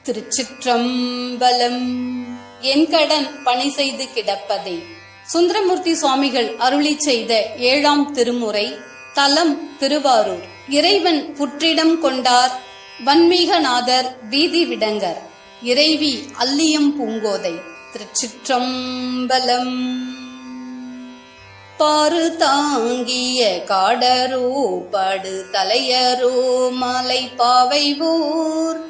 திருச்சிற்றம்பலம். என் கடன் பணி செய்து கிடப்பதே. சுந்தரமூர்த்தி சுவாமிகள் அருளி செய்த 7ஆம் திருமுறை. தலம் திருவாரூர். இறைவன் புற்றிடம் கொண்டார் வன்மீகநாதர் வீதி விடங்கர். இறைவி அல்லியம் பூங்கோதை. திருச்சிற்றம்பலம். பாரு தாங்கிய காடரோ படு தலையரோ மலை பாவை ஊர்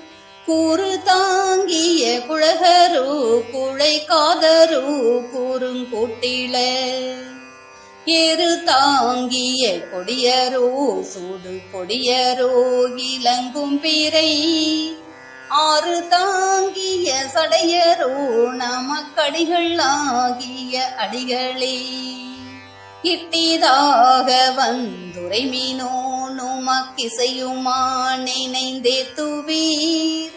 கூறு தாங்கிய குழகரோ குழை காதரோ கூறுங்கூட்டில ஏறு தாங்கிய கொடியரோ சூடு கொடியரோ இலங்கும் பிறை ஆறு தாங்கிய சடையரோ நமக்கடிகள் ஆகிய அடிகளே இட்டிதாக வந்துரை மீனோ நுமக்கிசையுமா நினைந்தே துவீர்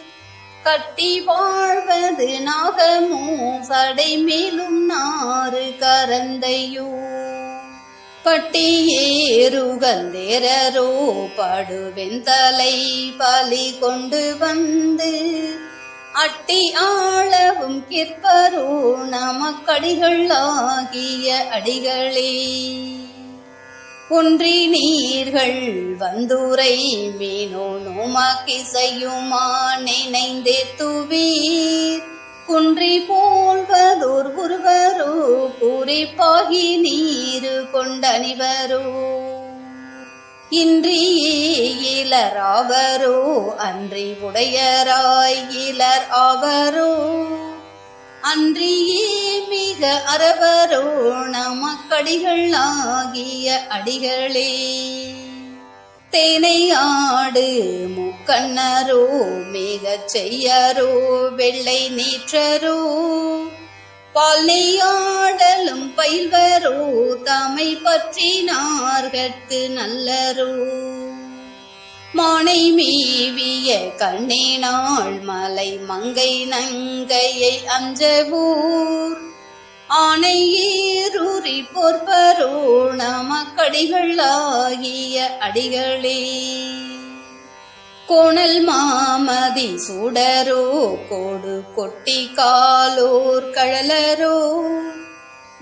கட்டி வாழ்வது நாகமோ சடை மேலும் நாறு கரந்தையோ பட்டியேறுகந்தேரோ படுவெந்தலை பலி கொண்டு வந்து அட்டி ஆளவும் கிற்பரோ நமக்கடிகள் ஆகிய அடிகளே ஒன்றி நீர்கள் வந்துரை மீனோ நோமாக்கிசையுமா நினைந்தே துவீர் குன்றி போல்வதோர் உருவரோ குறிப்பாகி நீரு கொண்டணிவரோ இன்றியே இலராவரோ அன்றி உடையராய் இலர் ஆவரோ அன்றியே மிக அறவரோ நமக்கடிகள் ஆகிய அடிகளே தேனை ஆடு முக்கண்ணரோ மிகச் செய்யரோ வெள்ளை நீற்றரோ பால் நெய்யாடலும் பயில்வரோ தமை பற்றினார்கட்கு நல்லரோ மானை மீவிய கண்ணினாள் மலை மங்கை நங்கையை அஞ்சவூர் ஆனை ஏறூரி போர்ப்பரோ நமக்கடிகள் ஆகிய அடிகளே கோணல் மாமதி சூடரோ கோடு கொட்டி காலோர் கழலரோ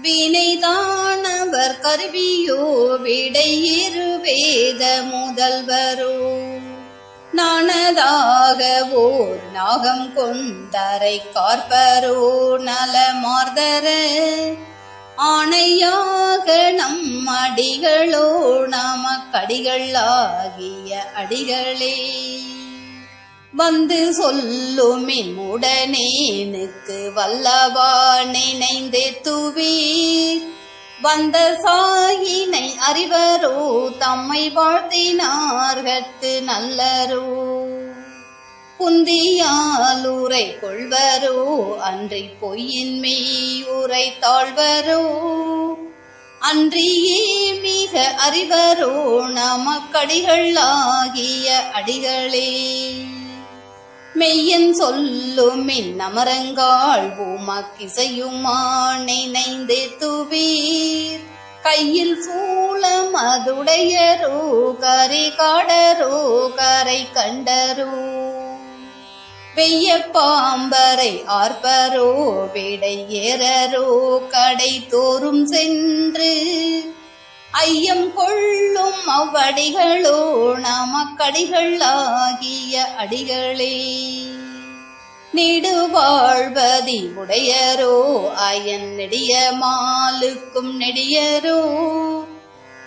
வீணைதானவர் கருவியோ விடையிரு வேத முதல்வரோ நாணதாக ஓர் நாகம் கொண்டரை கார்பரோ நலமார்தர ஆணையாக நம் அடிகளோ நமக்கடிகள் ஆகிய அடிகளே வந்து சொல்லுமின் உடனேனுக்கு வல்லவா நினைந்தே துவீர் வந்த சாயினை அறிவரோ தம்மை வாழ்த்தினார்கட்கு நல்லரோ புந்தியாலுரை கொள்வரோ அன்றி பொய்யின் மெய் உரை தாழ்வரோ அன்றியே மிக அறிவரோ நமக்கடிகள் ஆகிய அடிகளே மெய்யன் சொல்லுமின் நமரங்காள் பூமக்கிசையுமா நினைந்தே துவீர் கையில் சூளம் அதுடையரோ கரை காடரோ கரை கண்டரோ வெய்ய பாம்பரை ஆர்ப்பரோ விடை ஏறரோ கடை தோறும் சென்று ஐயம் கொள்ளும் அவ்வடிகளோ நமக்கடிகள் ஆகிய அடிகளே நெடுவாழ்வதி உடையரோ அயன் நெடிய மாலுக்கும் நெடியரோ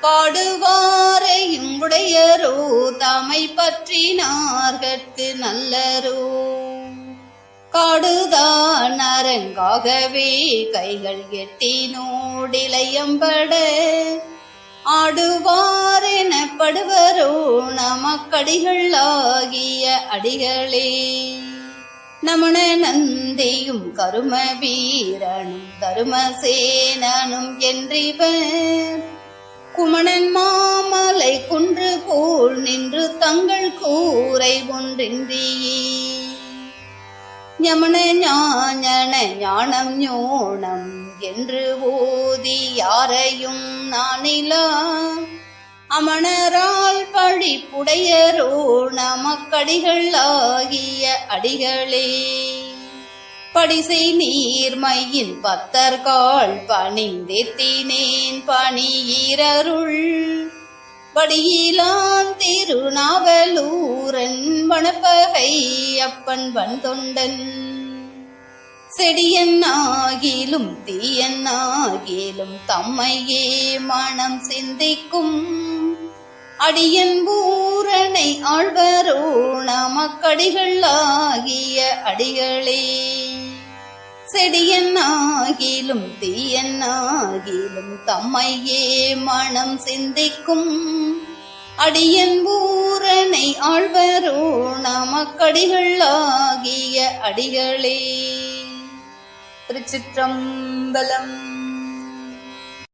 பாடுவாரையும் உடையரோ தமை பற்றினார்கட்கு நல்லரோ காடுதான் அரங்காகவே கைகள் எட்டினோடிலையம்பட ஆடுவாரெனப்படுவரோ நமக்கடிகள் ஆகிய அடிகளே நமன நந்தியும் கரும வீரனும் தருமசேனனும் என்றிவர் குமணன் மாமலை குன்று போல் நின்று தங்கள் கூரை ஒன்றின்றியே ஞமன ஞான ஞானம் ஞோனம் என்று ஓதி யாரையும் நானிலா அமணரால் பழிப்புடையரோ நமக்கடிகள் ஆகிய அடிகளே. படிசை நீர்மையின் பத்தர்கால் பணிந்தேத்தினேன் பணியீரருள் படியிலான் திருநாவலூரன் வனப்பகை அப்பன் வன்தொண்டன். செடியன் ஆகிலும் தீயன் ஆகிலும் தம்மையே மனம் சிந்திக்கும் அடியன் பூரனை ஆழ்வரோ நமக்கடிகள் ஆகிய அடிகளே. செடியன் ஆகிலும் தீயன் ஆகிலும் தம்மையே மனம் சிந்திக்கும் அடியன் பூரனை ஆழ்வரோ நமக்கடிகள் ஆகிய அடிகளே. திருச்சிற்றம்பலம்.